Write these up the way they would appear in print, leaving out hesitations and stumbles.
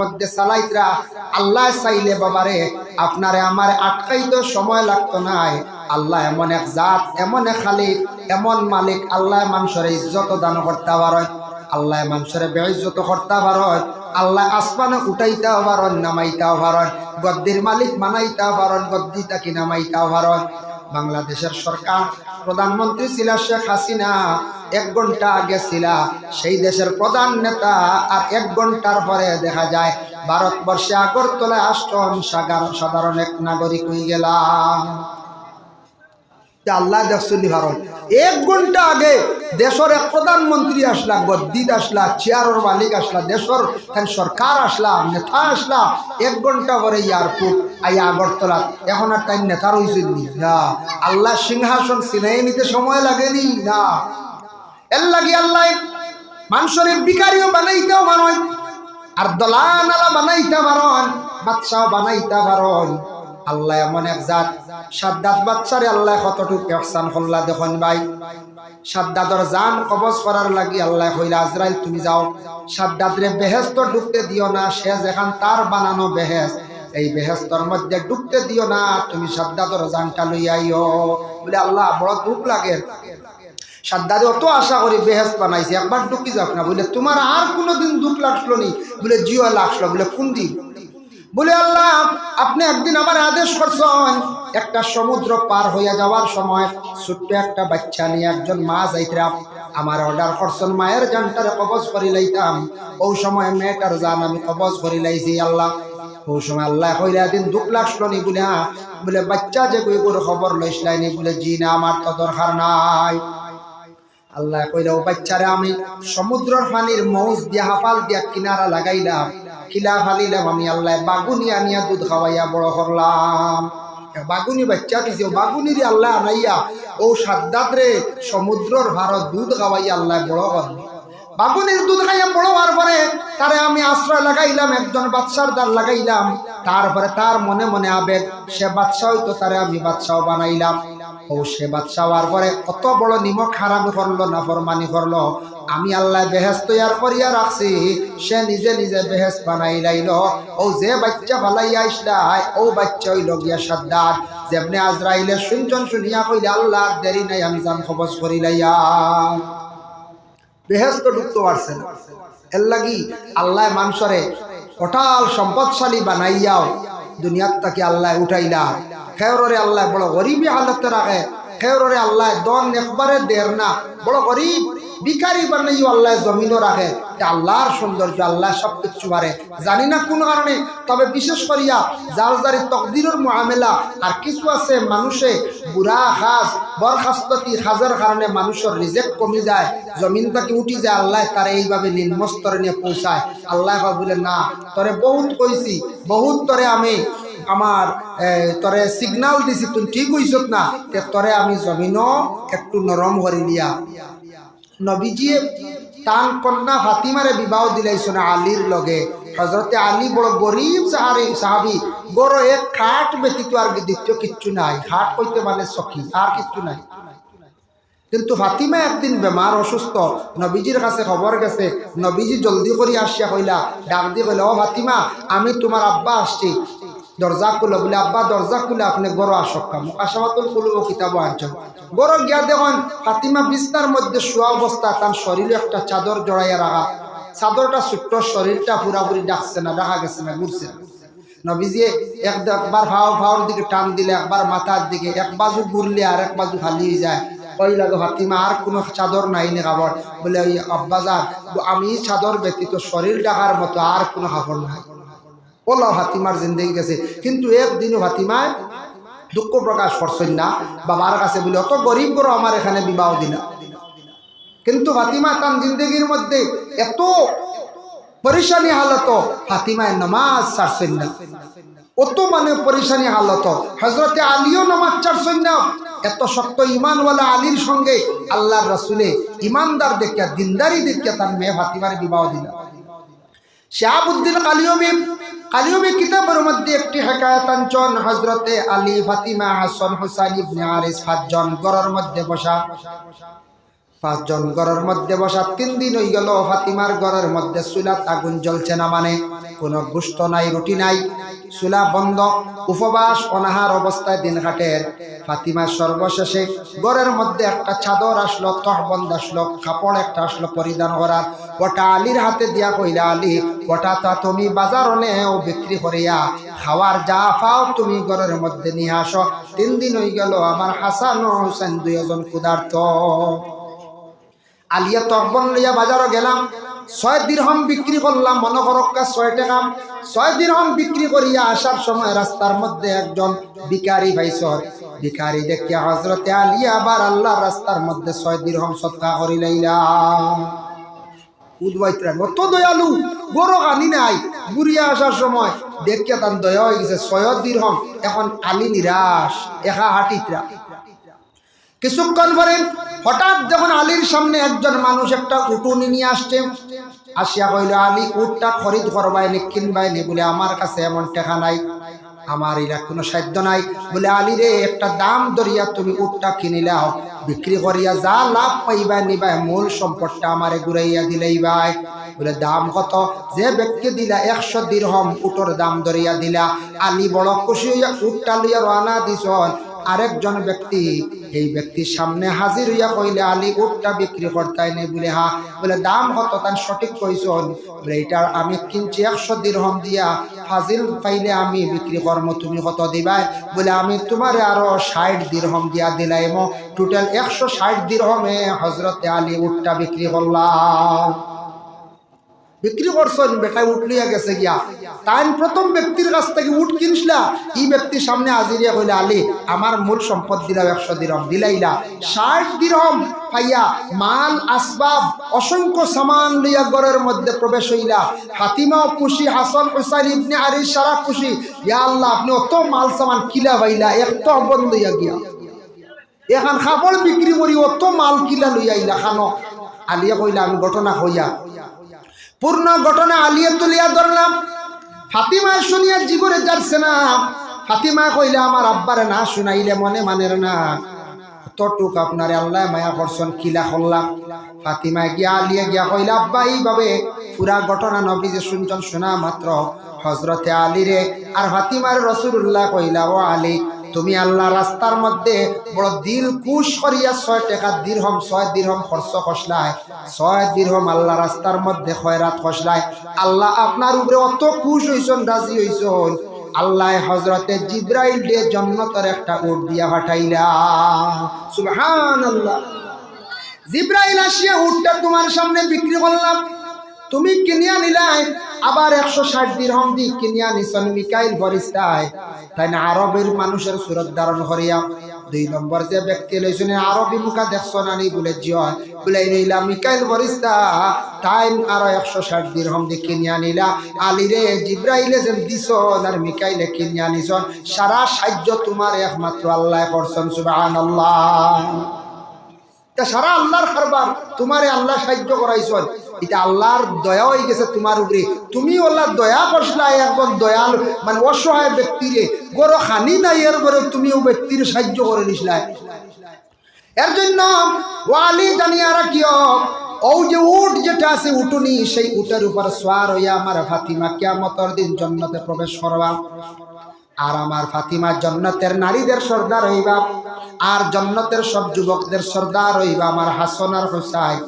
মধ্যে চালাইতরা আল্লাহ চাইলে বাবারে আপনারে আমার আটকাইতে সময় লাগতো নাই। আল্লাহ এমন এক জাত, এমন এক খালিক, এমন মালিক। আল্লাহ মানুষের ইজ্জত দান করতে পারেন, আল্লাহ মানুষের বেইজ্জত করতে পারেন, আল্লাহ আসমানে উঠাইতেও পারেন, নামাইতেও পারেন, গদ্দির মালিক বানাইতেও পারেন, গদ্দি তাকে নামাইতেও পারেন। বাংলাদেশের সরকার প্রধানমন্ত্রী ছিল শেখ হাসিনা, 1 ঘন্টা আগে ছিল সেই দেশের প্রধান নেতা, আর 1 ঘন্টার পরে দেখা যায় ভারতবর্ষে আগরতলায় আসছেন সাধারণ এক নাগরিক হয়ে গেলাম। আল্লাহ দেখছলি ভারত 1 ঘন্টা আগে দেশের এক প্রধানমন্ত্রী আসলা, গদ্দিদ আসলা, চেয়ারের মালিক আসলা, দেশের সরকার আসলা, নেতা আসলা, 1 ঘন্টা পরে এয়ারপোর্ট আইয়া আগরতলা। এখন আর তাই নেতার হয়েছিল না, আল্লাহ সিংহাসন সিনাই নিতে সময় লাগেনি না। এর লাগে আল্লাহ মানুষের বিকারিও বানাইতেও পারেন, আর দলানালা বানাইতে পারেন, বাদশাহ বানাইতে পারেন। আল্লাহ এমন এক জাত। সাদ্দাত বাদশারে আল্লাহ কতটুকু ইহসান করলা দেখুন ভাই। সাদ্দাতর জান কবজ করার লাগি আল্লাহ কইলা, আজরাইল তুমি যাও, সাদ্দাতরে বেহেশত ঢুকতে দিও না, সে যেখান তার বানানো বেহেশত, এই বেহেশতর মধ্যে ঢুকতে দিও না, তুমি সাদ্দাতর জানটা লইয়া আইও। বলে আল্লাহ বড় দুঃখ লাগে। সাদ্দাতে অত আশা করি বেহেশত বানাইছে, একবার ঢুকি যাক না। বলে তোমার আর কোনোদিন দুঃখ লাগলো নি? বলে জিও লাগলো। বলে কোন দিন? বলে আল্লাহ আপনি একদিন আমার আদেশ করছেন, একটা সমুদ্র পার হইয়া যাওয়ার সময় ছোট্ট একটা বাচ্চা নিয়ে একজন মা যাইতাম, আমার অর্ডার করছেন মায়ের জানটারে কবজ করি লাইতাম। ওই সময় মেয়েটার জান আমি কবজ করি লাইছি আল্লাহ। ওই সময় আল্লাহ কইলা দিন দুঃখ লাগলো নি? বলে হ্যাঁ। বলে বাচ্চা যে কই করে খবর লইসলাইনি? বলে জি না, আমার তো দরকার নাই। আল্লাহ কইলা ও বাচ্চারে আমি সমুদ্রের পানির মৌজ দিয়া হাফাল দিয়া কিনারা লাগাইলাম, খিলা ফালিলাম আমি আল্লাহ, বাগুনি আনিয়া দুধ খাওয়াইয়া বড় করলাম। বাগুনি বাচ্চা দিছে, বাগুনির আল্লাহ আনাইয়া ও সাদ্দাত রে সমুদ্রের ভারত দুধ খাওয়াইয়া আল্লাহ বড় করল। বাগুনির দুধ খাইয়া বড় হওয়ার পরে তারে আমি আশ্রয় লাগাইলাম, একজন বাদশার দ্বার লাগাইলাম। তারপরে তার মনে মনে আবেগ, সে বাদশা হইতো, তারে আমি বাদশাও বানাইলাম। ও সে বাদশা হওয়ার পরে কত বড় নিমক হারামি করলো, নাফরমানি করলো। আমি আল্লাহ বেহেশত তৈয়ার করিয়া রাখছি, সে নিজে নিজে বেহেশত বানাই লাইল। ও যে বাচ্চা ফালাইয়া আসলাই, ও বাচ্চা হইল গিয়া সাদ্দাত। যেমনি আজরাইলে শুনছেন, শুনিয়া কইলে আল্লাহ দেরি নাই, আমি জান খবজ করি লাইয়া বেহেশত ঢুকতে পারছে না। এর লাগি আল্লাহ মানুষরে অটাল সম্পদশালী বানাইয়াও দুনিয়ার তাকে আল্লাহ উঠাইলা। খেয়রে আল্লাহ বড় গরিবী হালতে রাখে, খেয়রে আল্লাহ দন একবারে দের না, বড় গরিব ভিখারি বানাইও আল্লাহ জমিনও রাখে। আল্লাহর সৌন্দর্য, আল্লাহ সব কিছু পারে। জানি না কোন কারণে, তবে বিশেষ করিয়া যার যারি তকদিরের মুআমেলা। আর কিছু আছে মানুষে বুড়া খাস বরখাস্ততি খাজের কারণে মানুষের রিজেক্ট কমে যায়, জমিন থেকে উঠি যায়, আল্লাহ তারা এইভাবে নিম্নস্তরে নিয়ে পৌঁছায়। আল্লাহ বলে না, তরে বহুত কইছি, বহুত তরে আমি আমার তরে সিগনাল দিছি, তুই ঠিক হইছ না, তরে আমি জমিনও একটু নরম করে দিয়া। নবীজি তান কন্যা ফাতিমারে বিবাহ দিলাইছো না আলীর লগে। হযরতে আলী বড় গরিব সাহাবী, বড় এক খাট ব্যতীত আর দ্বিতীয় কিচ্ছু নাই। খাট হইতে মানে সখী, আর কিচ্ছু নাই। কিন্তু ফাতিমা একদিন বেমার, অসুস্থ, নবীজির কাছে খবর গেছে। নবীজি জলদি করে আসিয়া কইলা, ডাক দিয়ে কইলা, ও ফাতিমা, আমি তোমার আব্বা আসছি, দরজা খুলো। বলে আব্বা দরজা খুলে আপনি গড় আসক্কা মুকাশাফাতুল কুলুব কিতাব আনছেন। গড় গিয়া দেখুন ফাতিমা বিছনার মধ্যে শোয়া অবস্থা, তার শরীরে একটা চাদর জড়াইয়া রাখা। চাদরটা ছোট্ট, শরীরটা পুরাপুরি ডাকছে না, দেখা গেছে না, ঘুরছে না। নবীজি একবার ভাওর দিকে টান দিলে, একবার মাথার দিকে, এক বাজু ঘুরলে আর এক বাজু খালি যায়। ওই লাগে ফাতিমা আর কোনো চাদর নাই নে কাপড়? বলে ওই আব্বাজান, আমি চাদর ব্যতীত শরীর ডাকার মতো আর কোনো কাপড় নাই। ওলা ফাতিমার জিন্দগি গেছে। কিন্তু একদিনও ফাতিমায় দুঃখ প্রকাশ করছেন না বাবার কাছে, বলে অত গরিব করো আমার এখানে বিবাহ দিলা। কিন্তু ফাতিমা তার জিন্দগির মধ্যে এত পরেশানি হালত, ফাতিমায় নামাজ ছাড়ছেন না, অত মানে পরেশানি হালত। হযরতে আলীও নামাজ ছাড়ছেন না। এত শক্ত ইমানওয়ালা আলীর সঙ্গে আল্লাহর রাসূলে ইমানদার দেখিয়া, দিনদারি দেখিয়া তার মেয়ে ফাতিমার বিবাহ দিলা। শাহাবুদ্দিন কালিয়ুমি কিতাবের মধ্যে একটি হেকায়াত আনছেন। হযরতে আলী, ফাতিমা, হাসান, হুসাইন ইবনে আরিস 5 জন ঘরের মধ্যে বসা। পাঁচজন ঘরের মধ্যে বসা 3 দিন হয়ে গেল ফাতিমার ঘরের মধ্যে চুলাত আগুন জ্বলছে না, মানে কোনো গোশত নাই, রুটি নাই, চুলা বন্ধ, উপবাস অনাহার অবস্থায় দিন কাটের। ফাতিমার সর্বশেষে ঘরের মধ্যে একটা চাদর আসলো, তহবন্দ আসলো, কাপড় একটা আসলো পরিধান করার। ওটা আলীর হাতে দিয়া কইলা, আলী ওটা তা তুমি বাজার নেও বিক্রি করিয়া খাওয়ার যা পাও তুমি ঘরের মধ্যে নিয়ে আসো। 3 দিন হয়ে গেল আমার হাসান ও হুসেন 2 জন ক্ষুধার্ত। আলিয়া তহবন্দ লইয়া বাজারও গেলাম, 6 দিরহাম বিক্রি করলাম, মনে করক্কা 6 টাকা। 6 দিরহাম বিক্রি করিয়া আসার সময় রাস্তার মধ্যে একজন ভিখারি পাইছর। ভিখারি দেখিয়া হযরতে আলী আবার আল্লাহর রাস্তার মধ্যে 6 দিরহাম সদকা করিলাইলা। উদ্বাইত্রা কত দয়ালু, গরু আনি নাই, ঘুরিয়া আসার সময় দেখিয়া তার দয়া হয়ে গেছে। 6 দিরহাম, এখন আলী নিরাশ, একা হাটিত্রা। কিছুক্ষণ পরে হঠাৎ যখন আলীর সামনে একজন মানুষ একটা উটুনি নিয়ে আসছে, আসিয়া কইল, আলী উটটা খরিদ করবাই নি, কিনবাই নি? বলে আমার কাছে এমন টাকা নাই, আমার এরা কোনো সাধ্য নাই। বলে আলী রে, একটা দাম ধরিয়া তুমি উটটা কিনিলাও, বিক্রি করিয়া যা লাভ পাইবা নিবাই, মূল সম্পদটা আমারে ঘুরাইয়া দিলেই ভাই। বলে দাম কত? যে ব্যক্তি দিলা 100 দিরহাম উটর দাম ধরিয়া দিলা। আলী বড় খুশি হইয়া উটটা লইয়া রওনা দিছন। আরেকজন ব্যক্তি এই ব্যক্তির সামনে হাজির হইয়া কইলে, আলী উটটা বিক্রি করতাই নেই? বলে হ্যাঁ। বলে দাম কত? তার সঠিক কইছন। বলে এটা আমি কিনছি 100 দিরহাম দিয়া, ফাজিল পাইলে আমি বিক্রি করবো, তুমি কত দিবাই? বলে আমি তোমারে আরো 60 দিরহাম দিয়া দিলাইম। টোটাল 160 দিরহামে হযরতে আলী উটটা বিক্রি করলাম। বিক্রি করছেন, বেটায় উঠ লিয়া গেছে গিয়া। তাই প্রথম ব্যক্তির কাছ থেকে উঠ কিনছিলা, এই ব্যক্তির সামনে হাজিরিয়া কইলা, আলী আমার মূল সম্পদ দিলাম 100 দিরহাম, দিলাইলা 60 দিরহাম পাইয়া মাল আসবাব অসংখ্য সামান লইয়া ঘরের মধ্যে প্রবেশ হইলা। ফাতিমাও খুশি, হাসান হুসাইন ইবনে আলী সারা খুশি। ইয়া আল্লাহ, আপনি অত মাল সামান কিলা পাইলা, একটা বন্ধ হইয়া গিয়া, এখন কাপড় বিক্রি করি অত মাল কিলা লইয়া আইলা খানো। আলিয়া কইলা, আমি ঘটনা হইয়া পূর্ণ ঘটনা আলিয়া তুলিয়া ধরলাম। ফাতিমা শুনিয়া জীবনে যাচ্ছে না। ফাতিমা কইলা, আমার আব্বারে না শুনাইলে মনে মানের না, তটুক আপনারে আল্লাহ মায়া করছেন, কিলা করলাম। ফাতিমা গিয়া আলিয়া গিয়া কইলা, আব্বা এইভাবে পুরা ঘটনা নবী যে শুনছেন, শোনা মাত্র হযরতে আলী রে আর ফাতিমার রাসূলুল্লাহ কইলা, ও আলী, তুমি আল্লাহ রাস্তার মধ্যে বড় দিল কুশ করিয়া 6 টাকা দিরহাম 6 দিরহাম খরচ করছলাই, 6 দিরহাম আল্লাহ রাস্তার মধ্যে খয়রাত করছলাই। আল্লাহ আপনার উপরে অত খুশ হইছেন, রাজি হইছেন, আল্লাহ হযরতে জিবরাইল দিয়ে জান্নাতের একটা উট দিয়া পাঠাইলা। সুবহানাল্লাহ। জিবরাইল আসিয়া উটটা তোমার সামনে বিক্রি করলাম, তুমি কিনিয়া নিলাই, আবার 160 দিরহাম দিয়ে কিনিয়া নিছেন মিকাইল ফেরেশতায়। তাই না আরবের মানুষের সুরত ধারণ করিয়া 2 নম্বর যে ব্যক্তি লইছেন, আরবি মুখা দেখছো না নি? বলে জিয়। বলে নিলাম মিকাইল ফেরেশতা, তাই আরো 160 দিরহাম দিয়ে কিনিয়া নিলা। আলী রে, জিবরাইলে যে দিছন আর মিকাইলে কিনিয়া নিছন, সারা সাহায্য তোমার একমাত্র আল্লাহ করছেন। সুবহানাল্লাহ। সারা আল্লাহর কারবার, তোমারে আল্লাহ সাহায্য করাইছেন, এটা আল্লাহর দয়া হয়ে গেছে তোমার উপরে। তুমি আল্লাহ দয়া করছিলা একজন দয়াল মানে অসহায় ব্যক্তিরে, গরো খানি নাই এর পরে তুমি ও ব্যক্তির সাহায্য করে নিছিলা। এর জন্য ওয়ালি জানিয়া রাখিও, ও যে উট যেটা আছে উটুনি, সেই উটের উপর সওয়ার হইয়া আমার ফাতিমা কিয়ামতের দিন জান্নাতে প্রবেশ করবা। আর আমার ফাতিমা জান্নাতের নারীদের সর্দার হইবা, আর জান্নাতের সব যুবকদের সর্দার হইবা আমার হাসান আর হুসাইন।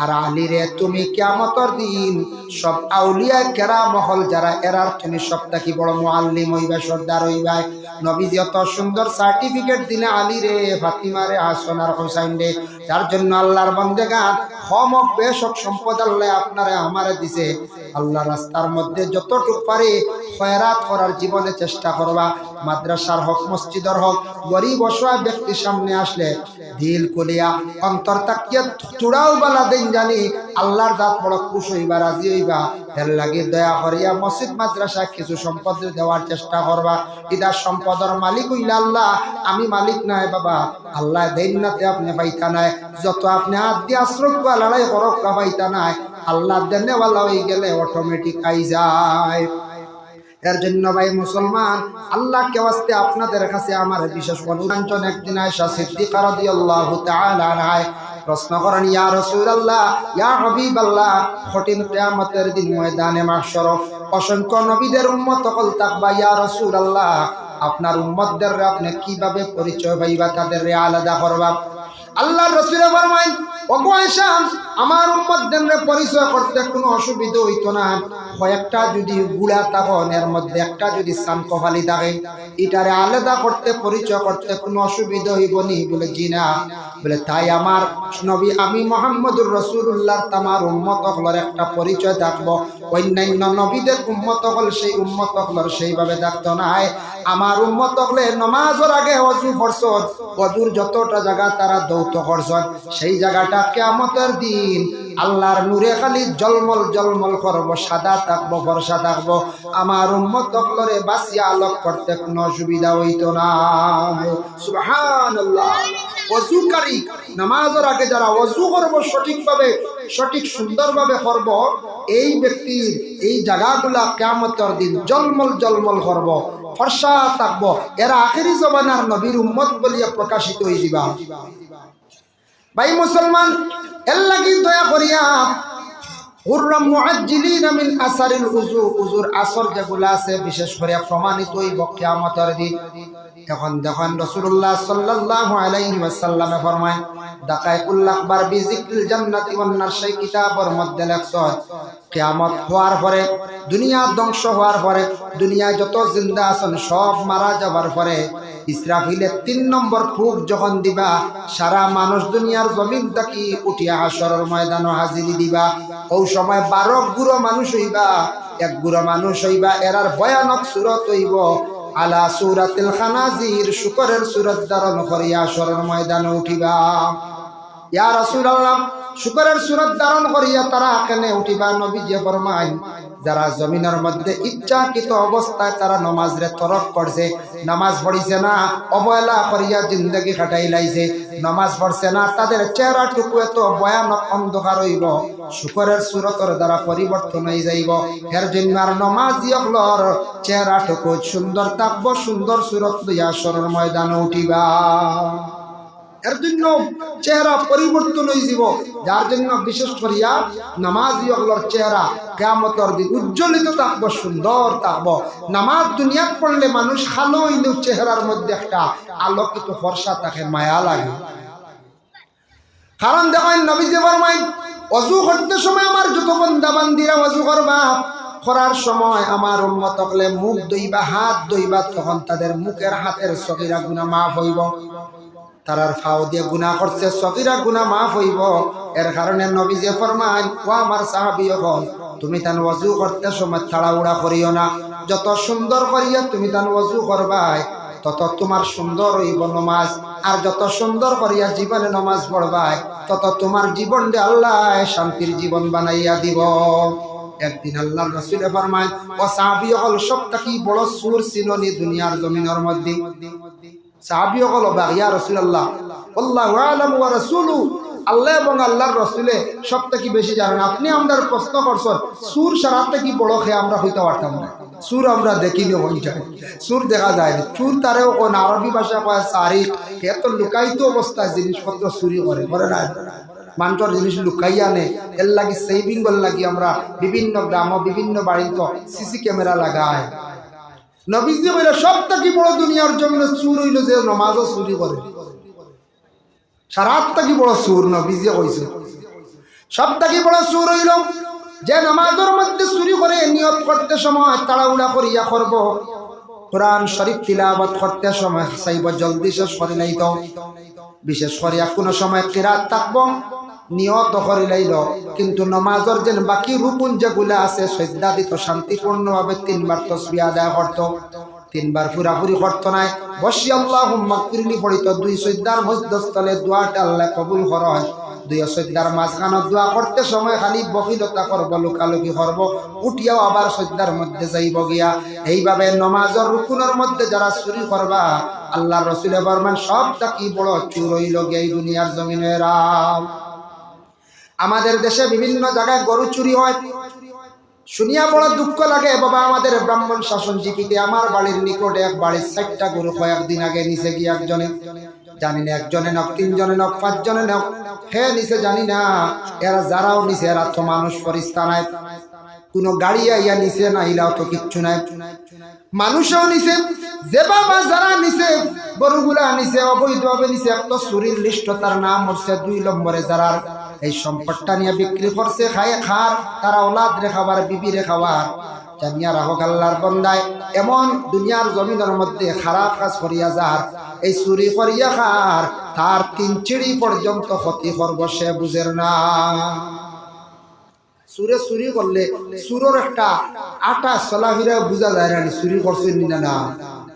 আর আলী রে, তুমি কিয়ামতের দিন সব আউলিয়া কেরাম মহল যারা এরার তুমি সবটাকি বড় মুআল্লিম হইবা, সর্দার হইবা। নবীজি অত সুন্দর সার্টিফিকেট দিলে আলী রে, ফাতিমা রে, হাসান আর হুসাইন রে। তার জন্য আল্লাহর বান্দাগান খমক বেশক সম্পদ আল্লাহ আপনারে আমারে দিছে। আল্লাহ রাস্তার মধ্যে যতটুকু পারে খয়রাত করার জীবনে চেষ্টা করবা। মাদ্রাসার হোক, মসজিদের হোক, গরিব অসহায় ব্যক্তির সামনে আসলে দিল কুলিয়া অন্তর তাকিয়া চূড়াও বালা দিন জানি আল্লাহর জাত বড় খুশ হইবা, রাজি হইবা। এর লাগে দয়া করিয়া মসজিদ মাদ্রাসা কিছু সম্পদ দেওয়ার চেষ্টা করবা। ইদার সম্পদের মালিক হইলা আল্লাহ, আমি মালিক নাই বাবা। আল্লাহ দেন নাতে আপনি পাইতা নাই, যত আপনি হাত দিয়ে আশ্রয় লড়াই করক পাইতা নাই। আল্লাহ দেনেওয়ালা হয়ে গেলে অটোমেটিক আই যায়। এর জন্য ভাই মুসলমান, আল্লাহকে ওয়াস্তে আপনাদের কাছে আমার বিশেষ অনুরোধ। একদিন আয়েশা সিদ্দিকা রাদিয়াল্লাহু তাআলা আনহা প্রশ্ন করেন, ইয়া রাসূলুল্লাহ, ইয়া হাবিবাল্লাহ, কঠিন কিয়ামতের দিন ময়দানে মাহশর অসংখ্য নবীদের উম্মত সকল থাকবা, ইয়া রাসূলুল্লাহ আপনার উম্মতদের আপনি কিভাবে পরিচয় পাইবা, তাদের আলাদা করবা? আল্লাহর রাসূল ফরমায়, ওগো আয়েশা, আমার উম্মতদের পরিচয় করতে কোনো অসুবিধা হইতো না। কয়েকটা যদি গুড়া তখন এর মধ্যে একটা যদি সানকফালি থাকে, এটারে আলাদা করতে পরিচয় করতে কোনো অসুবিধা হইব নি? বলে জি না। বলে তাই আমার নবী আমি মুহাম্মদুর রাসূলুল্লাহর তামার উম্মত হলর একটা পরিচয় থাকবো, অন্যান্য নবীদের উম্মত হল সেই উম্মত হলর সেইভাবে থাকতো না। আমার উম্মত হলে নামাজের আগে ওযু ফরজ, ওযুর যতটা জায়গা তারা দৌত করছেন, সেই জায়গাটা কিয়ামতের দিন আল্লাহর নূরে খালি জলমল জলমল করবো, সাদা থাকবো, ফর্সা থাকবো। আমার উম্মত হলরে বাসিয়া আলোক করতে কোনো অসুবিধা হইতো না। সুবহানাল্লাহ। ওযুকারী নামাজের আগে যারা ওযু করব সঠিকভাবে, সঠিক সুন্দরভাবে করব, এই ব্যক্তির এই জায়গাগুলা কিয়ামতের দিন জলমল জলমল করব, ফর্সা থাকবো। এরা আখিরি জমানার নবীর উম্মত বলিয়া প্রকাশিত হয়ে যাবা। ভাই মুসলমান, এর লাগি দয়া করিয়া হুররাম মুআজ্জিলিন মিন আসারিল উযু, উযুর আসর যেগুলা আছে বিশেষ করে প্রমাণিত হইব কিয়ামতের দিন। এখন দেখেন রাসূলুল্লাহ সাল্লাল্লাহু আলাইহি ওয়াসাল্লামে ফরমায়, দাকাইকুল আকবার বিজিক্রিল জান্নাতি ওয়ান নার, সেই কিতাবের মধ্যে লেখছে কিয়ামত হওয়ার পরে, দুনিয়া ধ্বংস হওয়ার পরে, দুনিয়ায় যত জিন্দা আছেন সব মারা যাবার পরে ইসরাফিলের ৩ নম্বর ফুক যখন দিবা, সারা মানুষ দুনিয়ার জমিন থাকি উঠিয়া হাসরের ময়দানে হাজিরি দিবা। ওই সময় 12 গুরো মানুষ হইবা, এক গুরো মানুষ হইবা, এরার ভয়ানক সূরত হইব আলা সূরাতিল খানাজির, শুকরের সূরত ধারণ করিয়া হাসরের ময়দানে উঠিবা। ইয়া রাসূলুল্লাহ, শুকরের সূরত ধারণ করিয়া তারা কেনে উঠিবা? নবীজি ফরমায়, যারা জমিনের মধ্যে ইচ্ছাকৃত অবস্থায় তারা নামাজরে তরক করছে, নামাজ পড়িছে না, অবহেলা করিয়া জিন্দগি কাটাই লাইছে, নামাজ পড়ছে না, তাদের চেহারাটুকু এত ভয়ানক অন্ধকার হইব, শুকরের সূরতের দ্বারা পরিবর্তন হয়ে যাইব। এর জন্য আর নামাজি হলর চেহারাটুকু সুন্দর থাকবো, সুন্দর সূরত লইয়া হাসরের ময়দানে উঠিবা। এর জন্য চেহারা পরিবর্তন হয়ে যাব, যার জন্য বিশেষ করিয়া নামাজি হলর চেহারা কিয়ামতের দিন উজ্জ্বলিত থাকবো, সুন্দর থাকবো। নামাজ দুনিয়াত পড়লে মানুষ খালো হইলেও চেহারার মধ্যে একটা আলোকিত ফর্সা থাকে, মায়া লাগে। কারণ দেখেন নবীজি ফরমায়, ওযু করতে সময় আমার যত বান্দা বান্দিরা ওযু করবা, করার সময় আমার উম্মত হলে মুখ ধুইবা, হাত ধুইবা, তখন তাদের মুখের হাতের সগীরা গুনাহ মাফ হইব। তারার ফাও দিয়ে গুনাহ করছে, সগীরা গুনাহ মাফ হইব। এর কারণে নবীজি ফরমান, ও আমার সাহাবীগণ, তুমি তান ওযু করতে সময় তাড়াহুড়া করিও না, যত সুন্দর করিয়া তুমি তান ওযু করবাই তত তোমার সুন্দর হইব নামাজ, আর যত সুন্দর করিয়া জীবনে নামাজ পড়বাই তত তোমার জীবনটা আল্লাহ শান্তির জীবন বানাইয়া দিব। একদিন আল্লাহর রাসূল ফরমায়, ও সাহাবীগণ, সবথেকে বড় সুর ছিল নি দুনিয়ার জমিনের মধ্যে? সাহাবীগণ বলে, ইয়া রাসূলুল্লাহ, আল্লাহু আ'লামু ওয়া রাসূলুহু, আল্লাহ এবং আল্লাহর রাসূলে সবথেকে বেশি জানেন। আপনি আমাদের প্রশ্ন করছেন সুর সারা থেকে বড় খেয়ে আমরা হইতে পারতাম না। সুর আমরা দেখিনি, হয়ে যায় সুর দেখা যায় না। সুর তারেও কোন আরবি ভাষা কয় সারিক, এত লুকায়িত অবস্থায় জিনিসপত্র চুরি করে না, মানুষের জিনিস লুকাইয়া আনে। এর লাগি সেভিং বল লাগি আমরা বিভিন্ন গ্রাম বিভিন্ন বাড়িতে সিসি ক্যামেরা লাগায়। নবীজি বলে সবথেকে বড় দুনিয়ার জমিনে চুর হইল যে নামাজও চুরি করে, সারাত থেকে বড় চুর নবীজি কইছে। সবথেকে বড় চুর হইল যে নামাজের মধ্যে চুরি করে, নিয়ত করতে সময় তাড়াহুড়া করিয়া করব, কোরআন শরীফ তিলাওয়াত করতে সময় চাইব জলদি শেষ করে লাইত, বিশেষ করে কোনো সময় কিরাত থাকবো, নিয়ত করে লাইল, কিন্তু নামাজের যে বাকি রুকুন যেগুলা আছে সজ্জা দিত শান্তিপূর্ণভাবে 3 বার তাসবিহ আদায় করত, 3 বার পুরাপুরি করত নাই, বসি আল্লাহুম্মা গফিরলি পড়িত। 2 সজ্জার মধ্যস্থলে দোয়াটা আল্লাহ কবুল করে। 2 সজ্জার মাঝখানে দোয়া করতে সময় খালি বকিলতা করব, লুকালুকি করব, উঠিয়াও আবার সজ্জার মধ্যে যাইব গিয়া। এইভাবে নামাজের রুকুনের মধ্যে যারা চুরি করবা, আল্লাহর রাসূল ফরমান সবথেকে বড় চুর হইল গিয়া এই দুনিয়ার জমিনেরা। আমাদের দেশে বিভিন্ন জায়গায় গরু চুরি হয়, শুনিয়া বড় দুঃখ লাগে। বাবা, আমাদের ব্রাহ্মণ শাসন জীবিতে আমার বাড়ির নিকটে এক বাড়ির 4টা গরু কয়েকদিন আগে নিচে গিয়ে একজনে জানি না একজনে নক, তিনজনে নক, পাঁচজনে নক, হে নিছে জানি না। এরা যারাও নিছে এরা তো মানুষ, ফেরেশতা নাই, কোনো গাড়ি আইয়া নিছে না, ইলাও তো কিচ্ছু নাই, মানুষও নিছে। যে বাবা যারা নিছে গরুগুলা নিছে অবৈধভাবে নিছে, একটা চুরির লিস্ট, তার নাম হচ্ছে 2 নম্বরে যারা এই সম্পদটা নিয়ে বিক্রি করছে, খায় খার, তারা ওলাদ রে খাবার, বিবি রে খাবার। জানিয়া রাখো আল্লাহর বান্দায়, এমন দুনিয়ার জমিনের মধ্যে খারাপ কাজ করিয়া যার, এই চুরি করিয়া খার, তার 3 চিড়ি পর্যন্ত ক্ষতি করব, সে বুঝের না। সুরে চুরি করলে সুরের একটা আটা চলাফেরা বোঝা যায় না, চুরি করছেন না,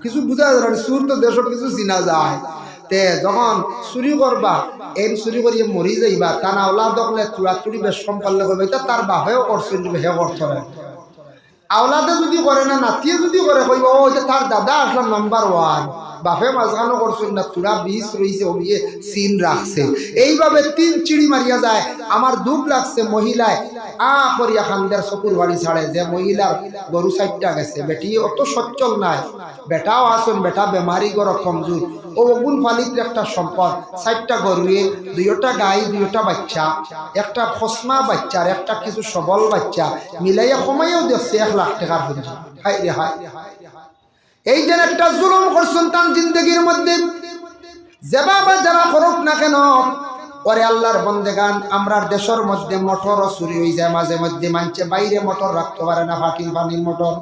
কিছু বোঝা যায় না। সুর তো দেশের কিছু চিনা যায়। তে যখন চুরি করবা, এই চুরি করিয়ে মরি যাইবা, তা না ওলা দখলে চুরা চুরি বেশ কম পারলে করবে, এটা তার বাপেও করছেন, হে করছে না। আওলাদে যদি করে না, নাতিয়ে যদি করে, কইব ও এটা তার দাদা আসলাম নাম্বার 1, বাপে মাঝখানো করছেন না, চূড়া 20 রয়েছে, ওইয়ে সিন রাখছে। এইভাবে 3 চিড়ি মারিয়া যায়। আমার দুঃখ লাগছে, মহিলায় করিয়া খান্দের চকুর বাড়ি ছাড়ে, যে মহিলার গরু 4টা গেছে, বেটি অত সচ্ছল নাই, বেটাও আসুন, বেটা বেমারি গর কমজোর, ও অগুন ফালিত একটা সম্পদ, 4টা গরুয়ে, 2টা গাই, 2টা বাচ্চা, একটা ফসমা বাচ্চার, একটা কিছু সবল বাচ্চা মিলাইয়া কমাইয়াও দেখছে 1 লাখ টাকার হয়েছে। হাই রে হাই, এই যে একটা জুলুম করছেন তার জিন্দগির মধ্যে। যে বাবা যারা করুক না কেন, ওরে আল্লাহর বন্দেগান, আমরা দেশের মধ্যে মোটর চুরি হয়ে যায় মাঝে মধ্যে, মানছে বাইরে মোটর রাখতে পারে না, ফাঁকির পানির মোটর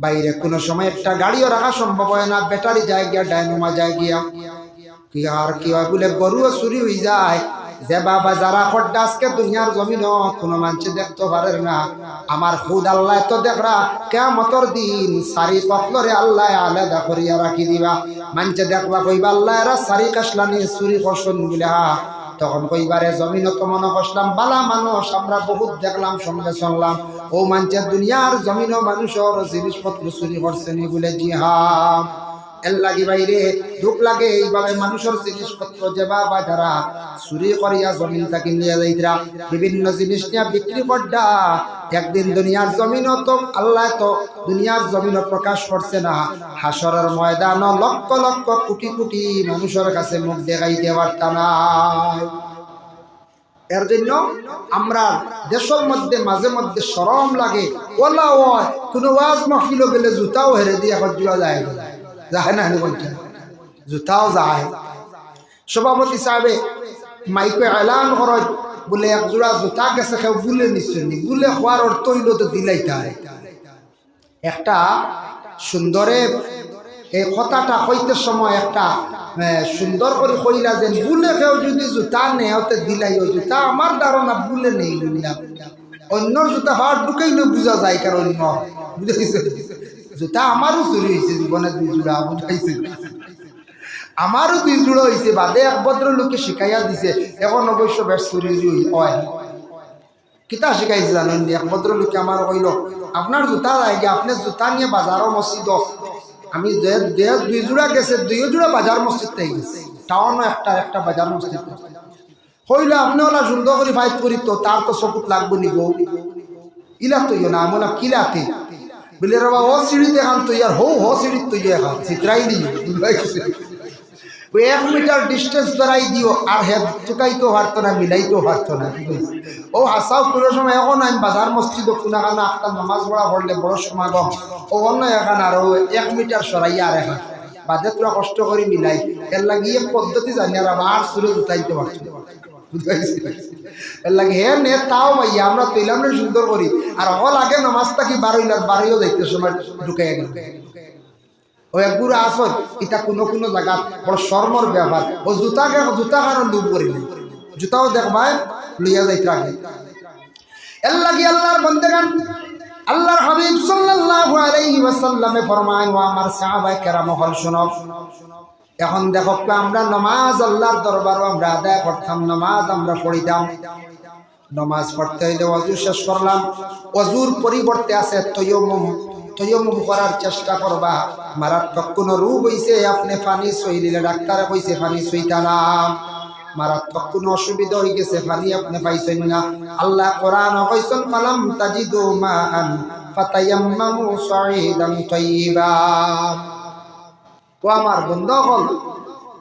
বাইরে কোনো সময় একটা গাড়িও রাখা সম্ভব হয় না, ব্যাটারি যায় গিয়া, ডায়নোমা যায় গিয়া, কি আর কি হয় বলে গরুও চুরি হয়ে যায়। যে বাবা যারা খড্ডা আজকে দুনিয়ার জমিন কোনো মানুষে দেখতে পারে না, আমার খুদ আল্লাহ তো দেখরা কিয়ামতের দিন সারি পকলরে আল্লাহ আলাদা করিয়া রাখি দিবা। মানুষে দেখবা কইবা আল্লাহ এরা সারি কাশলানি চুরি করছেন বলে, তখন কইবারে জমিন তো মনে করলাম বালা মানুষ, আমরা বহুত দেখলাম, সঙ্গে শুনলাম, ও মানুষের দুনিয়ার জমিন মানুষের জিনিসপত্র চুরি করছেন বলে। জি হ্যাঁ, এর লাগি বাইরে দুঃখ লাগে, এইভাবে মানুষের জিনিসপত্র যে বাবা যারা চুরি করিয়া জমিন তাকে নিয়ে যাইতরা, বিভিন্ন জিনিস নিয়ে বিক্রি করডা, একদিন দুনিয়ার জমিনও তো আল্লাহ তো দুনিয়ার জমিনও প্রকাশ করছে না, হাসরের ময়দান লক্ষ লক্ষ কোটি কোটি মানুষের কাছে মুখ দেখাইতে পারত না। এর জন্য আমরা দেশের মধ্যে মাঝে মধ্যে শরম লাগে, ওলা হয় কোনো ওয়াজ মাহফিল গেলে জুতাও হেরে দিয়ে হজুয়া যায় যায় না, জুতাও যায়। সভাপতি সাহেবে মাইকে এলান করত বলে এক জোড়া জুতা গেছে, কেউ বুলে নিশ্চয় নি, বুলে হওয়ার অর্থ হইল তো দিলাই তাই একটা সুন্দরে। এই কথাটা হইতে সময় একটা সুন্দর করে কইলা যে বুলে কেউ যদি জুতা নেই ওতে দিলাই, ও জুতা আমার ধারণা বুলে নেই, অন্যর জুতা হাট ঢুকাইলে বোঝা যায়, কারণ অন্য বুঝাইছে জুতা আমারও চুরি হয়েছে জীবনে 2 জোড়া, বুঝাইছে আমারও 2 জোড়া হয়েছে, বাদে এক ভদ্রলোকে শিখাইয়া দিছে, এখন অবশ্য বেশ চুরি হয়। কিতা শিখাইছে জানেন? এক ভদ্রলোকে আমার কইল, আপনার জুতা লাগে, আপনি জুতা নিয়ে বাজারও মসজিদ, আমি 2 জোড়া গেছে, 2 জোড়া বাজার মসজিদ থেকে গেছে, টাউনও একটা বাজার মসজিদ হইলে আপনি ওলা সুন্দর করে ফাইট করি, তো তার তো চকুত লাগবো নিব, ইলা তৈয় না, আমি বললাম কিলাতে বলে বাবা ও সিঁড়িতে এখান তৈরি, আর হো সিঁড়ির তৈরি এখন চিত্রাই দিই, 1 মিটার ডিস্টেন্স বেড়াই দিও, আর হে চুকাইতেও পারতো না, মিলাইতেও পারতো না। ও হাসাও কোনো সময় এখন আমি বাজার মসজিদ কোনাখানা একটা নামাজ পড়া পড়লে বড় সমাগম, ও অন্য এখান আর 1 মিটার সরাইয়া আর এখন বাদে তোরা কষ্ট করে মিলাই, এর লাগিয়ে পদ্ধতি জানি আর আমার সুরে জুতাইতে পারছো, এর লাগে হে নে তাও ভাইয়া আমরা তৈলাম সুন্দর করি, আর হল আগে নামাজটা কি বারোইও যাইতে সময় ঢুকাই গেল। ও একগুলো আসর এটা কোনো কোনো জায়গা বড় শর্মর ব্যাপার, ও জুতা কারণ লুপ করিলে জুতাও দেখবাই লইয়া যাইতে আগে। এর লাগি আল্লাহর বান্দাগান, আল্লাহর হাবিব সাল্লাল্লাহু আলাইহি ওয়াসাল্লামে ফরমায়, ও আমার সাহাবায়ে কেরাম হল শুনো, এখন দেখো আমরা নামাজ আল্লাহর দরবারও আমরা আদায় করতাম, নামাজ আমরা পড়িতাম, নামাজ পড়তে হইলে ওযু শেষ করলাম, ওযুর পরিবর্তে আছে তয়ম্মুম করার চেষ্টা করবা। মারাত্মক কোনো রোগ হইছে, আপনি পানি সইলে ডাক্তারে কইছে পানি সইতা না, মারাত্মক কোনো অসুবিধা হয়ে গেছে, পানি আপনি পাইছেন না, আল্লাহ কোরআন কইছেন ফালাম তাজিদু মাআন ফাতায়াম্মামু সাঈদান তাইয়্যিবা। ও আমার বন্ধুগণ,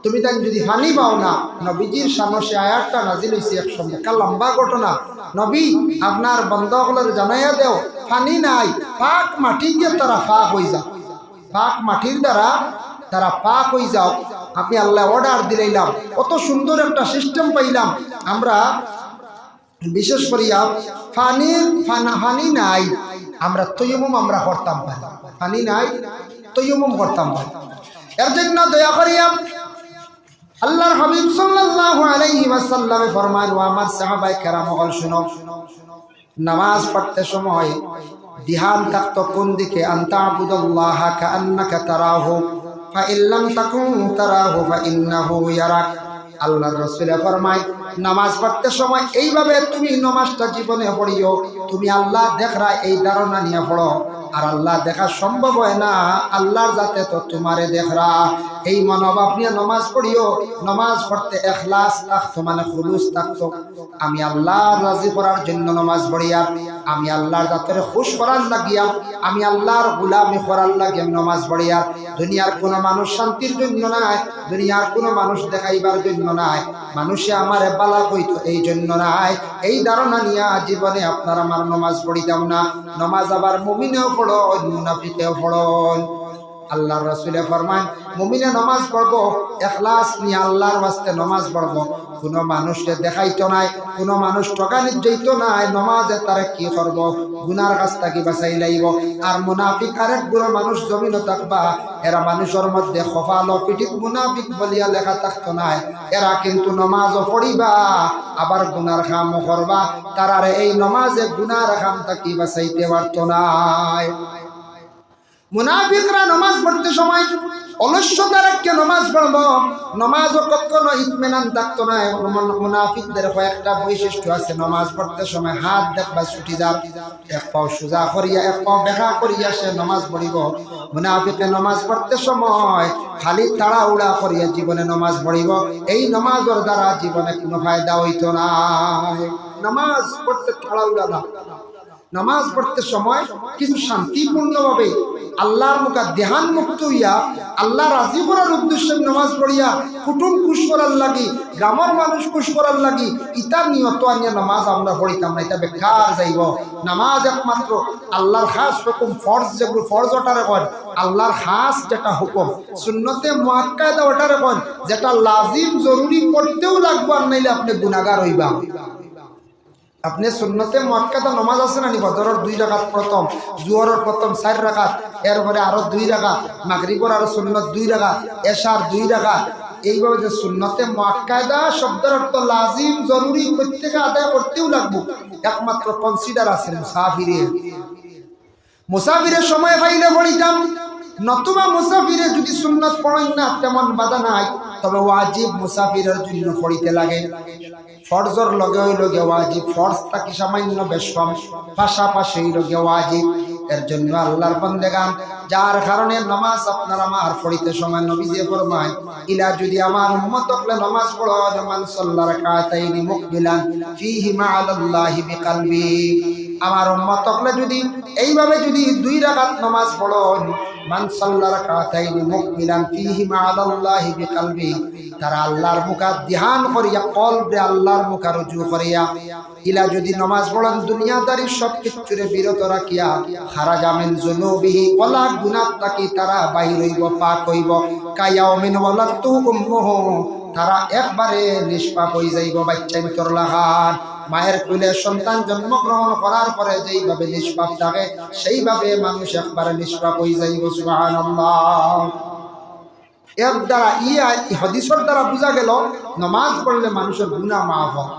তুমি তাই যদি পানি পাও না, নবীজির সামনে আয়াতটা নাজিল হয়েছে এক সময়, একটা লম্বা ঘটনা। নবী আপনার বন্ধুগুলোর জানাইয়া দেও পানি নাই, পাক মাটি দিয়ে তারা পাক হয়ে যাও, পাক মাটির দ্বারা তারা পাক হয়ে যাও। আপনি আল্লাহ অর্ডার দিলাম, কত সুন্দর একটা সিস্টেম পাইলাম আমরা। বিশেষ করিয়া পানি নাই, আমরা তৈয়মুম আমরা করতাম পারি, পানি নাই তৈয়মুম করতাম পারি। এর জন্য দয়া করিয়া আল্লাহর হাবিব সাল্লাল্লাহু আলাইহি ওয়াসাল্লাম ফরমান, ও আমার সাহাবায়ে কেরাম হল শুনো, নামাজ পড়তে সময় ধ্যান থাকতো কোন দিকে? আনতা আবুদুল্লাহ কাআন্নাকা তারাহু ফাইন লাম তাকুন তারাহু ফাইন্নাহু ইয়ারাক। আল্লাহর রাসূল ফরমায়, নামাজ পড়তে সময় এইভাবে তুমি নামাজটা জীবনে পড়িও, তুমি আল্লাহ দেখরা এই ধারণা নিয়ে পড়ো। আর আল্লাহ দেখা সম্ভব হয় না, আল্লাহর যাতে তো তোমারে দেখরা, এই মনোভাব নিয়ে নামাজ পড়িও। নামাজ পড়তে ইখলাস থাকতো, মানে খুলুস থাকতো। আমি আল্লাহর রাজি করার জন্য নামাজ পড়িয়া, আমি আল্লাহর জাতের খুশ করার লাগিয়া, আমি আল্লাহর গোলামি করার লাগিয়া নামাজ পড়িয়া। দুনিয়ার কোনো মানুষ শান্তির জন্য নাই, দুনিয়ার কোনো মানুষ দেখাইবার জন্য নাই, মানুষে আমারে বালা কইতো এই জন্য নাই। এই ধারণা নিয়ে জীবনে আপনার আমার নামাজ পড়িতাম না। নামাজ আবার মুমিনেও পড়ো, মুনাফিকেও পড়ো। আল্লাহর রাসূলে ফরমান, মুমিনে নামাজ পড়বো ইখলাস নিয়ে, আল্লাহর ওয়াস্তে নামাজ পড়বো, কোনো মানুষকে দেখাইতো নাই, কোনো মানুষ ঠকানিত যাইতো নাই। নামাজে তারা কি করবো? গুনার কাছ থেকে বাঁচাই লাইব। আর মুনাফিক আরেক গুলো মানুষ জমিনও থাকবা, এরা মানুষের মধ্যে খফালো পিঠিত মুনাফিক বলিয়া লেখা থাকতো নাই। এরা কিন্তু নামাজও পড়িবা আবার গুনার কামও করবা, তারারে এই নামাজে গুনার কাম থেকে বাঁচাইতে পারতো নাই। মুনাফিকরা নামাজ পড়তে সময় অলস্যতা রেখে নামাজ পড়ব, নামাজও কখনো ইতমিনান থাকতো না। মুনাফিকদের কয়েকটা বৈশিষ্ট্য আছে, নামাজ পড়তে সময় হাত দেখবা ছুটি যার, এক পাও সোজা করিয়া এক পাও বেঁকা করিয়া সে নামাজ পড়িব। মুনাফিকে নামাজ পড়তে সময় খালি তাড়াহুড়া করিয়া জীবনে নামাজ পড়িব, এই নামাজের দ্বারা জীবনে কোনো ফায়দা হইতো না। নামাজ পড়তে তাড়াহুড়া না, নামাজ পড়তে সময় কিছু শান্তিপূর্ণভাবে আল্লাহর মুখা ধ্যান মুক্ত হইয়া আল্লাহ রাজি করার উদ্দেশ্যে নামাজ পড়িয়া, কুটুম খুশ করার লাগি, গ্রামের মানুষ খুশ করার লাগি, ইটা নিয়ত আনিয়া নামাজ আমরা পড়িতাম না, এটা বেকার যাইব। নামাজ একমাত্র আল্লাহর খাস হুকুম, ফরজ যেগুলো ফরজ ওটারে কন, আল্লাহর খাস যেটা হুকুম, সুন্নতে মুআক্কাদা ওটারে কন, যেটা লাজিম জরুরি পড়তেও লাগবে, আর নাইলে আপনি গুনাহগার হইবা। আপনি সুন্নতে মুআক্কাদা নামাজ আছে না, ফজরের 2 রাকাত প্রথম, জোহরের প্রথম 4 রাকাত, এরপরে আরো 2 রাকাত, মাগরিবের আরো সুন্নত 2 রাকাত, এশার 2 রাকাত। এইভাবে যে সুন্নতে মুআক্কাদা শব্দের অর্থ লাজিম জরুরি প্রত্যেকে আদায় করতেও লাগবে। একমাত্র কনসিডার আছে মুসাফিরের সময় পাইলে পড়িতাম, নতুবা মুসাফিরে যদি সুন্নত পড়েন না তেমন বাধা নাই, তবে ওয়াজিব মুসাফিরের জন্য পড়িতে লাগে। ফরজর লগে হইল গে ওয়াজিব, ফরজ তাকি সামান্য বেশ কম, পাশাপাশি হইল গে ওয়াজিব। এর জন্য আল্লাহর বান্দেগান, যার কারণে নামাজ আপনার আমার পড়িতে সময় নবীজি ফরমায়, ইলা যদি আমার উম্মত হলে নামাজ পড়ো, মান সাল্লা রাকাতাইনি মুকবিলান ফীহিমা আলাল্লাহি বিকলবি, আমার উম্মত হলে যদি এইভাবে যদি 2 রাকাত নামাজ পড়ো, মান সাল্লা রাকাতাইনি মুকবিলান ফীহিমা আলাল্লাহি বিকলবি, তারা আল্লাহর মুখা ধ্যান করিয়া কলবে আল্লাহর মুখা রুজু করিয়া, ইলা যদি নামাজ পড়েন দুনিয়াদারি সব কিছুরে বিরত রাখিয়া, খারাজা মিন যুনুবিহি, ওয়ালা গুনাহ তাকি তারা বাইর হইব, পাক হইব, কায়াউমিন ওয়ালাতু উম্মুহু, তারা একবারে নিষ্পাপ হয়ে যাইব। বাচ্চা ভিতর লাগান, মায়ের কোলে সন্তান জন্মগ্রহণ করার পরে যেইভাবে নিষ্পাপ থাকে, সেইভাবে মানুষ একবারে নিষ্পাপ হয়ে যাইব। সুবহানাল্লাহ। এর দ্বারা হাদিসের দ্বারা বোঝা গেল নামাজ পড়লে মানুষের গুনাহ মাফ হয়।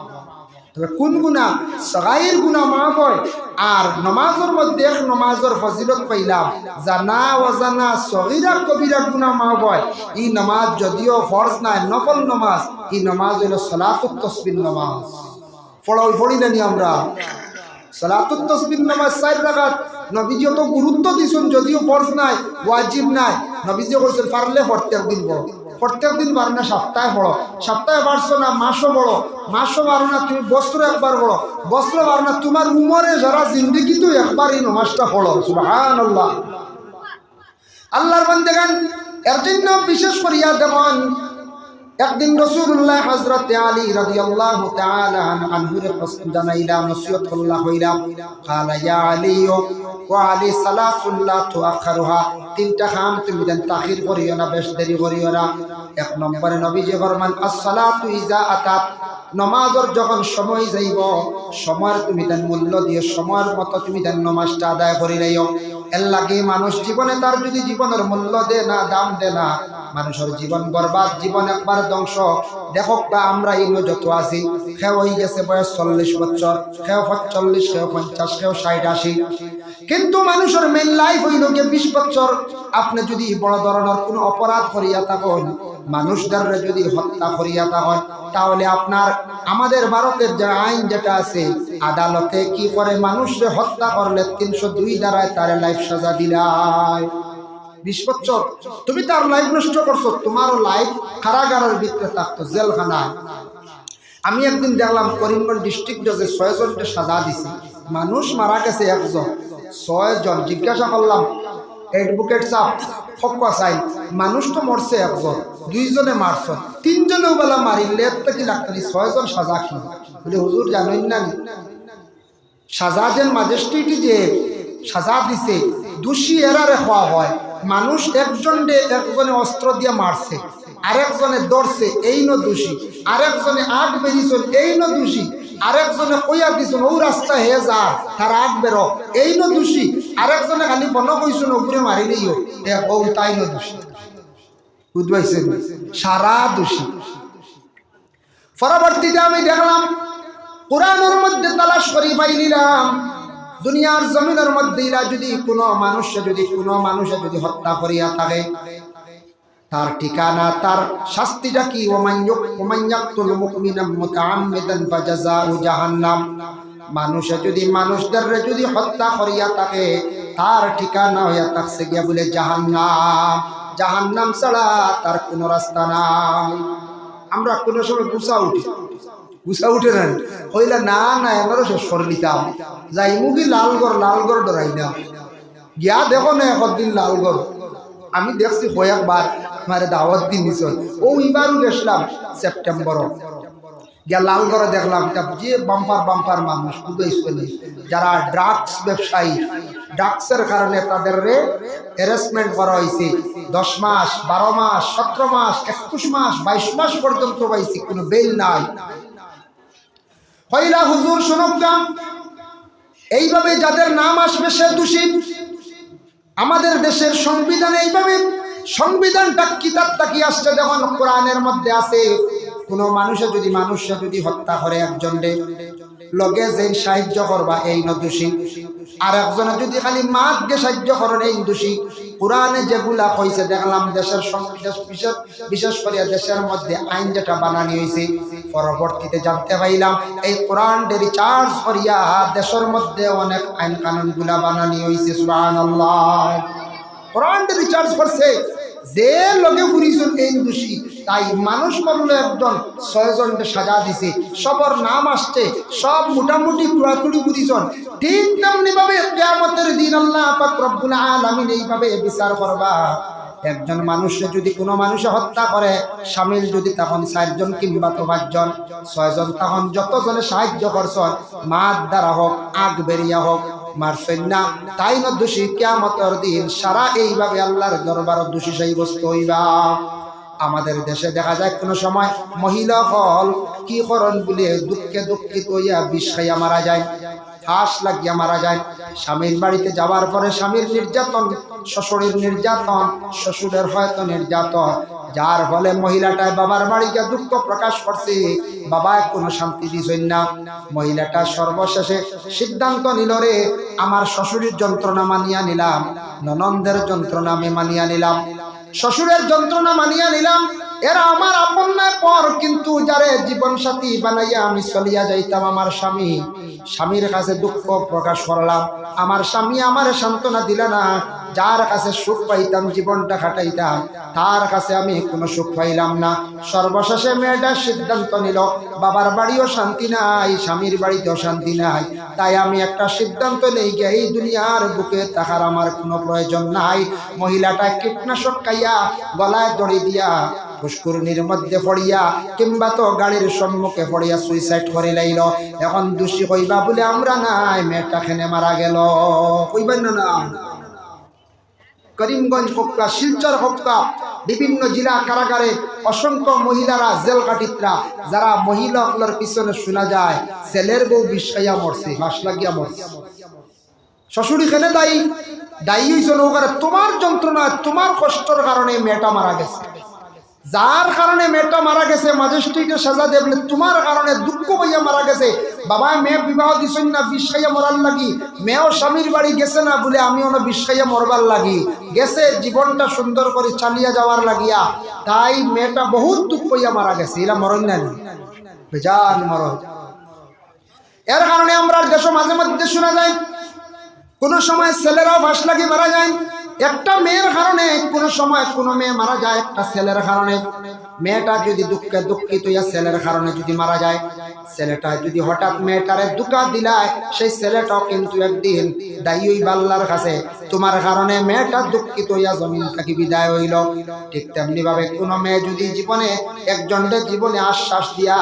তবে কোন গুনাহ? সগাইর গুনাহ মাফ হয়। আর নামাজের মধ্যে এক নামাজের ফজিলত পাইলাম, জানা ওয়াজানা সগীরা কবিরা গুনাহ মাফ হয়। এই নামাজ যদিও ফরজ নাই, নফল নামাজ, এই নামাজ হলো সালাতুত তাসবিহ নামাজ। পড়িলেনি আমরা সালাতুত তাসবিহ নামাজ 4 রাকাত। নবীজি তো গুরুত্ব দিছেন, যদিও ফরজ নাই, ওয়াজিব নাই, নবীজি বলেছেন পারলে প্রত্যেক দিন পড়ো, প্রত্যেক দিন পারো না সপ্তাহে পড়ো, সপ্তাহে পারছো না মাসও পড়ো, মাসও পারো না তুমি বছরে একবার পড়ো, বছরে পারো না তোমার উমরে যারা জিন্দেগি তো একবার এই নামাজটা পড়ো। সুবহানাল্লাহ। আল্লাহর বান্দাগান, এর জন্য বিশেষ করিয়া যেমন একদিন রাসূলুল্লাহ হযরত আলী রাদিয়াল্লাহু তাআলা আনহুর প্রশ্ন জানাইলা নসিহত আল্লাহ হইলা قال يا علي وعلي صلاه لا تؤخرها তিনটা কাম তুমি দেন তাখির করিও না বেশ দেরি করিও না এক নম্বরে নবীজি ফরমান as-salatu iza atat নামাজের যখন সময় যাইব সময়ের তুমি দেন মূল্য দিও সময়ের মতো তুমি দেন নামাজটা আদায় করি লইও এর লাগে মানুষ জীবনে তার যদি জীবনের মূল্য দে না দাম দে না মানুষের জীবন বরবাদ জীবন একবার ধ্বংস দেখো আমরা ইনো যত আছি কেউ হয়ে গেছে বয়স 40 বছর কেউ 45 কেউ 50 কেউ 60 80 কিন্তু মানুষের মেইন লাইফ হইল গে 20 বছর আপনি যদি বড় ধরনের কোনো অপরাধ করিয়া থাকেন মানুষদের যদি হত্যা করিয়া থাকেন তাহলে আপনার আমাদের ভারতের যে আইন যেটা আছে আদালতে কি করে মানুষকে হত্যা করলে 302 ধারায় তার লাইফ সাজা দিলায় 20 বছর তুমি তার লাইফ নষ্ট করছো তোমারও লাইফ কারাগারের ভিতরে থাকতো জেলখানায় আমি একদিন দেখলাম করিমগঞ্জ ডিস্ট্রিক্ট জজে 6 জনকে সাজা দিছে মানুষ মারা গেছে একজন 6 জন জিজ্ঞাসা করলাম অ্যাডভোকেট সাহেব ফক্কা চাই মানুষ তো মরছে একজন 2 জনে মারছ 3 জনেও বলা মারিলে তো কি লাগতো 6 জন সাজা কি বলে হুজুর জানেন না সাজা যেন ম্যাজিস্ট্রেট যে সাজা দিছে দোষী এরারে হওয়া হয় মানুষ একজনে অস্ত্র দিয়ে মারছে আরেকজনে ধরছে এই ন দোষী আরেকজনে আগ বেরিয়েছেন এই ন দোষী আরেকজনে কইয়া দিছেন ও রাস্তা হে যা তার আগ বেরো এই ন দোষী আরেকজনে খালি বন কইছেন ওগুলো মারিলেইও ও তাই ন দোষী বুঝবাইছেন সারা দোষী পরবর্তীতে আমি দেখলাম কোরআনের মধ্যে তালাশ করি পাইলাম দুনিয়ার জমিনের মধ্যে যদি কোনো মানুষে যদি হত্যা করিয়া থাকে তার ঠিকানা তার শাস্তিটা কি ওমাইয়াকুল মুমিনাম মুতাআম্মিদান ফাজাযাউ জাহান্নাম মানুষদের যদি হত্যা করিয়া থাকে তার ঠিকানা হইয়া থাকছে গিয়া বলে জাহান্নাম ছাড়া তার কোনো রাস্তা নাই আমরা কোনো সময় গুছা উঠে না কইলা না এবারও শেষ করে নিতাম যাই মুগি লালগড় ডরাই না গিয়া দেখো না একদিন লালগড় আমি দেখছি কয়েকবার আমার দাওয়াত দিন নিশ্চয় এবারও গেছিলাম সেপ্টেম্বর গিয়া লালগড়ে দেখলাম যে বাম্পার মানুষ যারা ড্রাগস ব্যবসায়ী ড্রাগসের কারণে তাদের হ্যারাসমেন্ট করা হয়েছে 10 মাস 12 মাস 17 মাস 21 মাস 22 মাস পর্যন্ত পাইছি কোনো বেল নাই কইলা হুজুর শুনুন এইভাবে যাদের নাম আসবে সে দোষী আমাদের দেশের সংবিধানে এইভাবে সংবিধানটা কিতাবটা কি আসছে দেখুন কোরআনের মধ্যে আছে কোন মানুষে যদি হত্যা করে একজনরে লগে যেন সাহায্য করবা এই ন দোষী আর একজনে যদি খালি মাতকে সাহায্য করেন এই দোষী কোরআনে যেগুলা কইছে দেখলাম দেশের বিশেষ করে দেশের মধ্যে আইন যেটা বানানি হয়েছে পরবর্তীতে জানতে পাইলাম এই কোরআন রিচার্জ করিয়া দেশের মধ্যে অনেক আইন কানুন গুলা বানানি হয়েছে সুবহানাল্লাহ কোরআন রিচার্জ করছে যে লগে ঘুরিয়েছেন এই দোষী তাই মানুষ মরলে একজন 6 জনকে সাজা দিছে সবার নাম আসছে সব মোটামুটি তুড়াতুড়ি ঘুরিয়েছেন ঠিক তেমনি ভাবে কিয়ামতের দিন আল্লাহ পাক রব্বুল আলামিন এইভাবে বিচার করবা একজন মানুষে যদি কোনো মানুষে হত্যা করে শামিল যদি তখন 4 জন কিংবা 5 জন 6 জন তখন যতজনে সাহায্য করছেন মাত দ্বারা হোক আগ বেরিয়া হোক মারছেন না তাই না দোষী কিয়ামতের দিন সারা এইভাবে আল্লাহর দরবারে দোষী সাব্যস্ত হইবা আমাদের দেশে দেখা যায় কোনো সময় মহিলা হল কি করন বলে দুঃখিত হইয়া বিষ খাইয়া মারা যায় ফাঁস লাগিয়া মারা যায় স্বামীর বাড়িতে যাওয়ার পরে স্বামীর নির্যাতন শ্বশুরের নির্যাতন শ্বশুরের হয়তো নির্যাতন যার ফলে মহিলাটায় বাবার বাড়িতে দুঃখ প্রকাশ করছে বাবা কোনো শান্তি দিছেন না মহিলাটা সর্বশেষে সিদ্ধান্ত নিল রে আমার শ্বশুরের যন্ত্রণা মানিয়া নিলাম ননন্দের যন্ত্রণা আমি মানিয়া নিলাম শ্বশুরের যন্ত্রণা মানিয়া নিলাম এরা আমার আপন না পর কিন্তু যারে জীবন সাথী বানাইয়া আমি চলিয়া যাইতাম আমার স্বামীর কাছে দুঃখ প্রকাশ করলাম আমার স্বামী আমার সান্ত্বনা দিল না যার কাছে সুখ পাইতাম জীবনটা কাটাইতাম তার কাছে আমি কোনো সুখ পাইলাম না সর্বশেষে মেয়েটা সিদ্ধান্ত নিল বাবার বাড়িও শান্তি নাই স্বামীর বাড়িতেও শান্তি নাই তাই আমি একটা সিদ্ধান্ত নেই গিয়ে এই দুনিয়ার বুকে থাকার আমার কোনো প্রয়োজন নাই মহিলাটা কীটনাশক খাইয়া গলায় দড়ি দিয়া পুষ্করণীর মধ্যে পড়িয়া কিংবা তো গাড়ির সম্মুখে পড়িয়া সুইসাইড করে লাইল। এখন দোষী কইবা বলে আমরা নাই, মেয়েটা খেনে মারা গেল, কইবেন না? করিমগঞ্জ হক্কা, শিলচর হক্কা, বিভিন্ন জেলা কারাগারে অসংখ্য মহিলারা, জেল কাটিতরা, যারা মহিলাগুলোর পিছনে শোনা যায় ছেলের বউ বিষ খাইয়া মরছে, হাস লাগিয়া মরছে। শ্বশুরি খেলে দায়ী, দায়ী হয়েছে নৌকারে তোমার যন্ত্রণা, তোমার কষ্টর কারণে মেয়েটা মারা গেছে। যার কারণে মেয়েটা মারা গেছে ম্যাজিস্ট্রেটে সাজা দেবলে তোমার কারণে দুঃখ পাইয়া মারা গেছে। বাবা মেয়ে বিবাহ দিছেন না বিষ খাইয়া মরার লাগি, মেয়েও স্বামীর বাড়ি গেছে না বলে আমিও না বিষ খাইয়া মরবার লাগি, গেছে জীবনটা সুন্দর করে চালিয়ে যাওয়ার লাগিয়া, তাই মেয়েটা বহুত দুঃখ পাইয়া মারা গেছে। এরা মরণ নেন, বেজান মরণ। এর কারণে আমরা দেশ মাঝে মধ্যে শোনা যায় কোন সময় ছেলেরাও ফাঁস লাগি মারা যায়। একটা মেয়ের কারণে কোন সময় কোন মেয়ে মারা যায় একটা ছেলের কারণে। মেয়েটা যদি দুঃখে দুঃখিত হইয়া ছেলের কারণে যদি মারা যায়, ছেলেটা যদি হঠাৎ মেয়েটারে দুঃখা দিলায়, সেই ছেলেটাও কিন্তু একদিন দায়ী হইবা আল্লাহর কাছে, তোমার কারণে মেয়েটা দুঃখিত হইয়া জমিন থেকে বিদায় হইল। ঠিক তেমনি ভাবে কোন মেয়ে যদি জীবনে একজনের জীবনে আশ্বাস দিয়া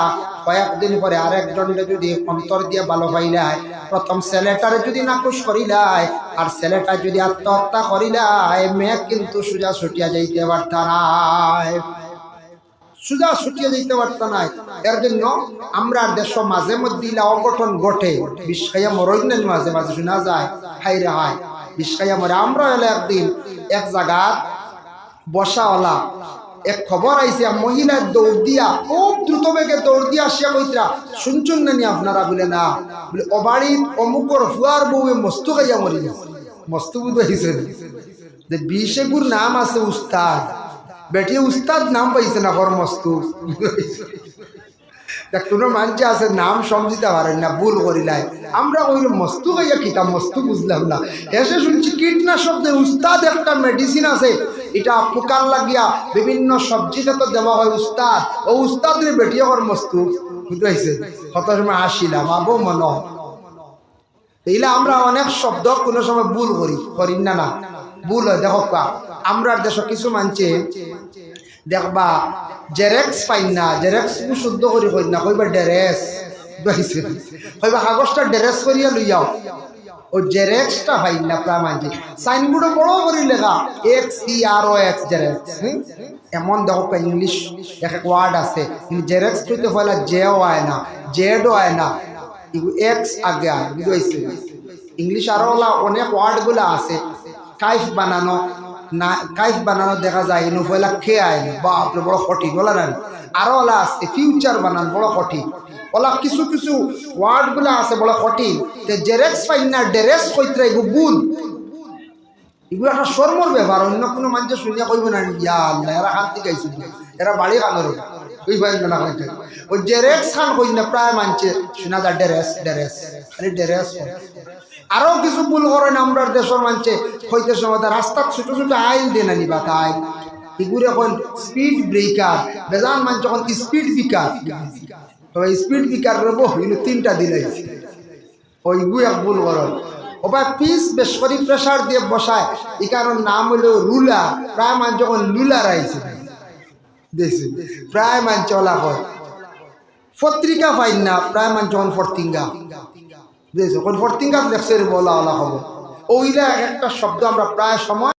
কয়েকদিন পরে আরেকজনকে যদি অন্তর দিয়ে ভালো পাইলায়, প্রথম ছেলেটারে যদি নাকুশ করিলায় আর ছেলেটা যদি আত্মহত্যা করিলায়, মেয়ে কিন্তু সোজা ছুটিয়া যাইতে পারত নাই, সোজা ছুটিয়া যাইতে পারত নাই। এর জন্য আমরা দেশ মাঝে মধ্যে অঘটন ঘটে, বিষ খাইয়া মরইনের মাঝে মাঝে শোনা যায়, হাই রে হাই বিষ খাইয়া মরে। আমরা হলে একদিন এক জায়গা বসাওয়ালা এক খবর আইছে, মহিলার দৌড় দিয়া খুব দ্রুত বেগে দৌড় দিয়া আসিয়া কইতরা, শুনছুন নানি আপনারা? বলে না, বলে অবাড়ির অমুকর ফুয়ার বউয়ে মস্তু খাইয়া মরি গেছে। মস্তু বুধ হয়েছে যে বিশেগুর নাম আছে উস্তাদ, বেটি উস্তাদ নাম পাইছে না ঘর মস্তু। কোনো মানুষ আছে নাম সমঝিতে পারেন না, ভুল করিলাই। আমরা ওই মস্তু খাইয়া কিতা মস্তু বুঝলাম না, এসে শুনছি কীটনাশক যে উস্তাদ একটা মেডিসিন আছে, এটা পোকার লাগিয়া বিভিন্ন সবজিতে তো দেওয়া হয় উস্তাদ, ও উস্তাদের বেটি ওর মস্তু বুঝতে কত সময় আসিলাম আবো মন। এইলা আমরা অনেক শব্দ কোনো সময় ভুল করি না, না ভুল হয়। দেখো আমরা দেশ কিছু মানছে দেখবা জেরেক্স পাইন না, জেরেক্স শুদ্ধ করি কই না, কইবা ডেরেস, কইবা কাগজটা ডেরেস করিয়া লইয়াও, ও জেরেক্সটা পাইন না। প্রায় মানছি সাইনবোর্ডে বড় করে লেখা XEROX জেরেক্স। এমন দেখো ইংলিশ এক ওয়ার্ড আছে, কিন্তু জেরেক্স করতে হলে জেও হয় না, জেডও হয় না, এক্স আগে হয়, বুঝতে ইংলিশ আরো অনেক ওয়ার্ড গুলা আছে। কাইফ বানানো না, কাইফ বানানো দেখা যায় ইনু পয়লা খেয়ে আয় না, বাপরে বড় কঠিন বলা না। আরো ওলা আছে ফিউচার বানান, বড় কঠিন ওলা, কিছু কিছু ওয়ার্ড গুলা আছে বড় কঠিন। জেরেক্স পাইন না ডেরেস কইতে এগু ভুল, এগুলো একটা শর্মর ব্যাপার। অন্য কোনো মানুষ শুনিয়া কইব না ইয়া আল্লাহ এরা শান্তি গাইছিল, এরা বাড়ি কানোর ওই পাইন না কইতে। ওই জেরেক্স খান কই না প্রায় মানছে শোনা যায় ডেরেস, ডেরেস খালি ডেরেস। আরো কিছু ভুল করেন আমরা দেশের মানছে হইতে সময় রাস্তার ছোট ছোট আইল দেন আনিবা, তাই এগুলো এখন স্পিড ব্রেকার, বেজান মান যখন স্পিড ব্রেকার, তবে স্পিড ব্রেকার রব কিন্তু 3টা দিলে ওইগুলো এক ভুল করেন। ওবা পিস বেশ করি প্রেশার দিয়ে বসায়, এই কারণ নাম হলো রুলার। প্রায় মান যখন লুলার আইছে দেখছি প্রায় মান চলা হয়। পত্রিকা পাইন না, প্রায় মান যখন ফর্তিঙ্গা দেখছো, কোন ফর্তিঙ্গা লেখছে বলা হলা খবর, ওইলা একটা শব্দ আমরা প্রায় সময়